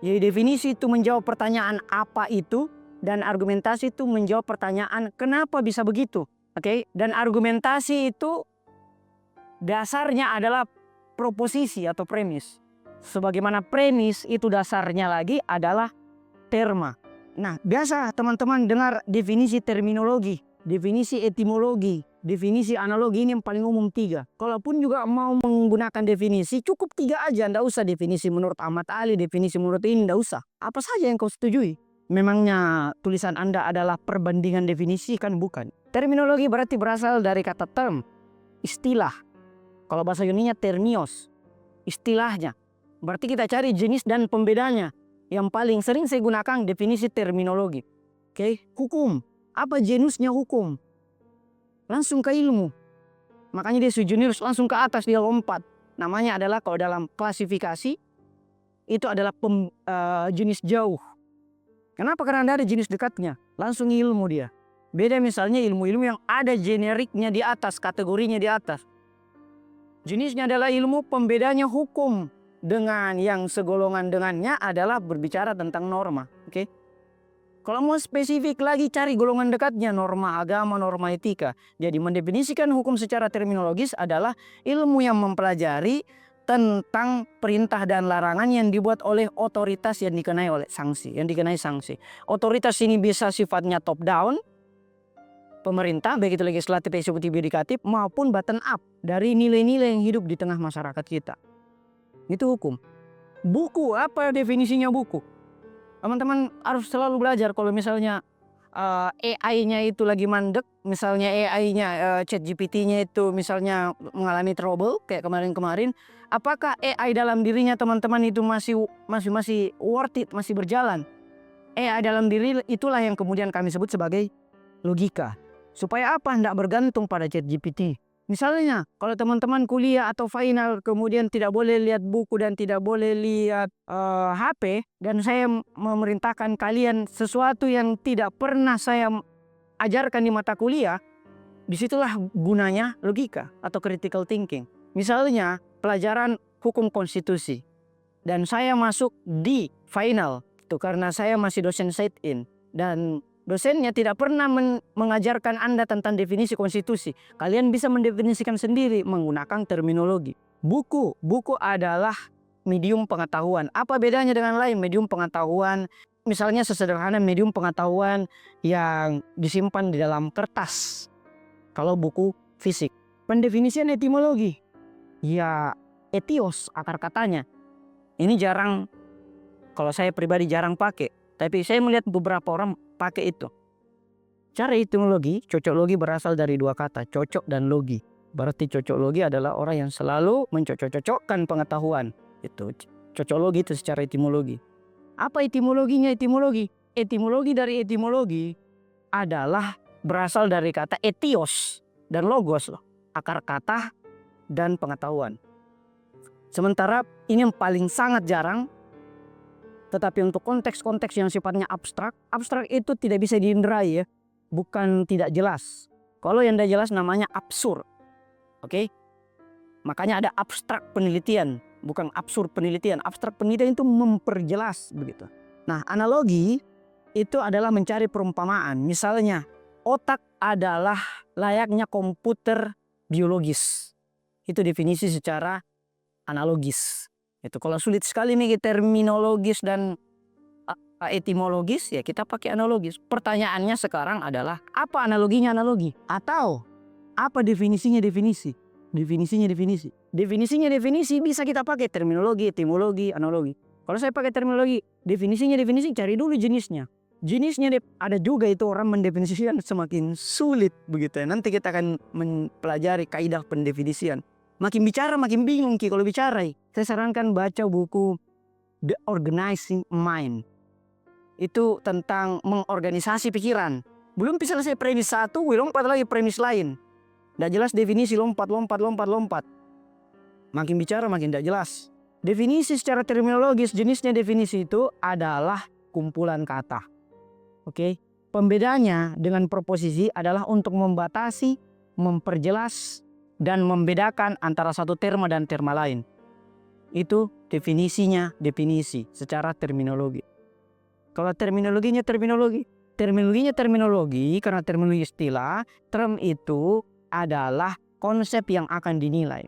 Jadi definisi itu menjawab pertanyaan apa itu, dan argumentasi itu menjawab pertanyaan kenapa bisa begitu. Oke, dan argumentasi itu dasarnya adalah proposisi atau premis. Sebagaimana premis itu dasarnya lagi adalah terma. Nah, biasa teman-teman dengar definisi terminologi, definisi etimologi, definisi analogi, ini yang paling umum 3. Kalaupun juga mau menggunakan definisi, cukup 3 aja. Nggak usah definisi menurut Ahmad Ali, definisi menurut ini, nggak usah. Apa saja yang kau setujui. Memangnya tulisan Anda adalah perbandingan definisi? Kan bukan. Terminologi berarti berasal dari kata term, istilah. Kalau bahasa Yunani termios, istilahnya. Berarti kita cari jenis dan pembedanya. Yang paling sering saya gunakan definisi terminologi. Oke, hukum. Apa genusnya hukum? Langsung ke ilmu. Makanya dia sujunius langsung ke atas, dia lompat. Namanya adalah kalau dalam klasifikasi itu adalah jenis jauh. Kenapa? Karena ada jenis dekatnya. Langsung ilmu dia. Beda misalnya ilmu-ilmu yang ada generiknya di atas, kategorinya di atas. Jenisnya adalah ilmu, pembedanya hukum dengan yang segolongan dengannya adalah berbicara tentang norma. Oke? Kalau mau spesifik lagi cari golongan dekatnya, norma agama, norma etika. Jadi mendefinisikan hukum secara terminologis adalah ilmu yang mempelajari tentang perintah dan larangan yang dibuat oleh otoritas yang dikenai oleh sanksi, yang dikenai sanksi. Otoritas ini bisa sifatnya top down, pemerintah, baik itu legislatif, eksekutif, yudikatif, maupun bottom up dari nilai-nilai yang hidup di tengah masyarakat kita. Itu hukum. Buku, apa definisinya buku? Teman-teman harus selalu belajar. Kalau misalnya AI-nya itu lagi mandek, misalnya AI-nya ChatGPT-nya itu misalnya mengalami trouble kayak kemarin-kemarin, apakah AI dalam dirinya teman-teman itu masih worth it, masih berjalan? AI dalam diri itulah yang kemudian kami sebut sebagai logika. Supaya apa? Tidak bergantung pada ChatGPT. Misalnya, kalau teman-teman kuliah atau final kemudian tidak boleh lihat buku dan tidak boleh lihat HP, dan saya memerintahkan kalian sesuatu yang tidak pernah saya ajarkan di mata kuliah, disitulah gunanya logika atau critical thinking. Misalnya, pelajaran hukum konstitusi, dan saya masuk di final, itu karena saya masih dosen sit-in, dan dosennya tidak pernah mengajarkan Anda tentang definisi konstitusi. Kalian bisa mendefinisikan sendiri menggunakan terminologi. Buku adalah medium pengetahuan. Apa bedanya dengan lain medium pengetahuan? Misalnya sesederhana medium pengetahuan yang disimpan di dalam kertas. Kalau buku fisik. Pendefinisian etimologi. Ya, etios akar katanya. Ini jarang, kalau saya pribadi jarang pakai. Tapi saya melihat beberapa orang pakai itu. Cara etimologi, cocok logi berasal dari 2 kata, cocok dan logi. Berarti cocok logi adalah orang yang selalu mencocok-cocokkan pengetahuan. Itu cocok logi itu secara etimologi. Apa etimologinya etimologi? Etimologi dari etimologi adalah berasal dari kata etios dan logos loh. Akar kata dan pengetahuan. Sementara ini yang paling sangat jarang. Tetapi untuk konteks-konteks yang sifatnya abstrak, abstrak itu tidak bisa diinderai ya. Bukan tidak jelas. Kalau yang tidak jelas namanya absurd. Oke? Makanya ada abstrak penelitian, bukan absurd penelitian. Abstrak penelitian itu memperjelas begitu. Nah, analogi itu adalah mencari perumpamaan. Misalnya, otak adalah layaknya komputer biologis. Itu definisi secara analogis. Itu kalau sulit sekali nih terminologis dan etimologis, ya kita pakai analogis. Pertanyaannya sekarang adalah apa analoginya analogi? Atau apa definisinya definisi? Definisinya definisi. Definisinya definisi bisa kita pakai terminologi, etimologi, analogi. Kalau saya pakai terminologi, definisinya definisi, cari dulu jenisnya. Jenisnya ada juga itu orang mendefinisikan semakin sulit begitu ya. Nanti kita akan mempelajari kaidah pendefinisian. Makin bicara makin bingung Ki kalau bicara. Saya sarankan baca buku The Organizing Mind. Itu tentang mengorganisasi pikiran. Belum bisa selesai premis 1, lompat lagi premis lain. Tidak jelas definisi, lompat. Makin bicara makin tidak jelas. Definisi secara terminologis, jenisnya definisi itu adalah kumpulan kata. Oke? Pembedanya dengan proposisi adalah untuk membatasi, memperjelas, dan membedakan antara satu terma dan terma lain. itu definisinya definisi secara terminologi. Kalau terminologinya terminologi karena terminologi istilah, term itu adalah konsep yang akan dinilai.